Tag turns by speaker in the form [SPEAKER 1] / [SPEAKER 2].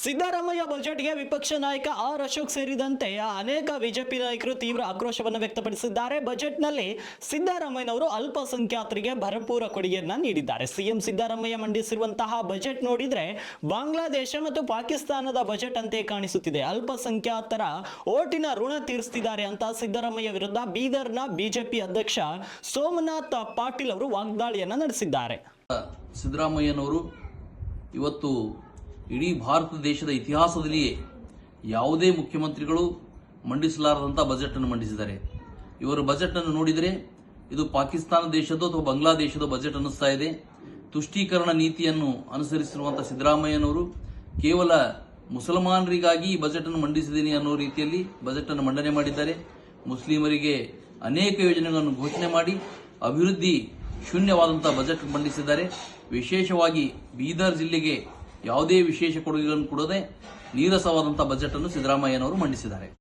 [SPEAKER 1] ಸಿದ್ದರಾಮಯ್ಯ ಬಜೆಟ್ಗೆ ವಿಪಕ್ಷ ನಾಯಕ ಆರ್ ಅಶೋಕ್ ಸೇರಿದಂತೆ ಅನೇಕ ಬಿಜೆಪಿ ನಾಯಕರು ತೀವ್ರ ಆಕ್ರೋಶವನ್ನು ವ್ಯಕ್ತಪಡಿಸಿದ್ದಾರೆ. ಬಜೆಟ್ನಲ್ಲಿ ಸಿದ್ದರಾಮಯ್ಯನವರು ಅಲ್ಪಸಂಖ್ಯಾತರಿಗೆ ಭರಪೂರ ಕೊಡುಗೆಯನ್ನ ನೀಡಿದ್ದಾರೆ. ಸಿಎಂ ಸಿದ್ದರಾಮಯ್ಯ ಮಂಡಿಸಿರುವಂತಹ ಬಜೆಟ್ ನೋಡಿದ್ರೆ ಬಾಂಗ್ಲಾದೇಶ ಮತ್ತು ಪಾಕಿಸ್ತಾನದ ಬಜೆಟ್ ಅಂತೆ ಕಾಣಿಸುತ್ತಿದೆ. ಅಲ್ಪಸಂಖ್ಯಾತರ ಓಟಿನ ಋಣ ತೀರಿಸುತ್ತಿದ್ದಾರೆ ಅಂತ ಸಿದ್ದರಾಮಯ್ಯ ವಿರುದ್ಧ ಬೀದರ್ನ ಬಿಜೆಪಿ ಅಧ್ಯಕ್ಷ ಸೋಮನಾಥ್ ಪಾಟೀಲ್ ಅವರು ವಾಗ್ದಾಳಿಯನ್ನ ನಡೆಸಿದ್ದಾರೆ.
[SPEAKER 2] ಸಿದ್ದರಾಮಯ್ಯನವರು ಇವತ್ತು ಇಡೀ ಭಾರತ ದೇಶದ ಇತಿಹಾಸದಲ್ಲಿಯೇ ಯಾವುದೇ ಮುಖ್ಯಮಂತ್ರಿಗಳು ಮಂಡಿಸಲಾರದಂಥ ಬಜೆಟ್ ಅನ್ನು ಮಂಡಿಸಿದ್ದಾರೆ. ಇವರ ಬಜೆಟ್ ಅನ್ನು ನೋಡಿದರೆ ಇದು ಪಾಕಿಸ್ತಾನ ದೇಶದ ಅಥವಾ ಬಾಂಗ್ಲಾದೇಶದ ಬಜೆಟ್ ಅನ್ನಿಸ್ತಾ ಇದೆ. ತುಷ್ಟೀಕರಣ ನೀತಿಯನ್ನು ಅನುಸರಿಸಿರುವಂತಹ ಸಿದ್ದರಾಮಯ್ಯನವರು ಕೇವಲ ಮುಸಲ್ಮಾನರಿಗಾಗಿ ಈ ಬಜೆಟ್ ಅನ್ನು ಮಂಡಿಸಿದ್ದೀನಿ ಅನ್ನೋ ರೀತಿಯಲ್ಲಿ ಬಜೆಟ್ ಅನ್ನು ಮಂಡನೆ ಮಾಡಿದ್ದಾರೆ. ಮುಸ್ಲಿಮರಿಗೆ ಅನೇಕ ಯೋಜನೆಗಳನ್ನು ಘೋಷಣೆ ಮಾಡಿ ಅಭಿವೃದ್ಧಿ ಶೂನ್ಯವಾದಂತಹ ಬಜೆಟ್ ಮಂಡಿಸಿದ್ದಾರೆ. ವಿಶೇಷವಾಗಿ ಬೀದರ್ ಜಿಲ್ಲೆಗೆ ಯಾವುದೇ ವಿಶೇಷ ಕೊಡುಗೆಗಳನ್ನು ಕೊಡದೆ ನೀರಸವಾದಂತಹ ಬಜೆಟ್ ಅನ್ನು ಸಿದ್ದರಾಮಯ್ಯನವರು ಮಂಡಿಸಿದ್ದಾರೆ.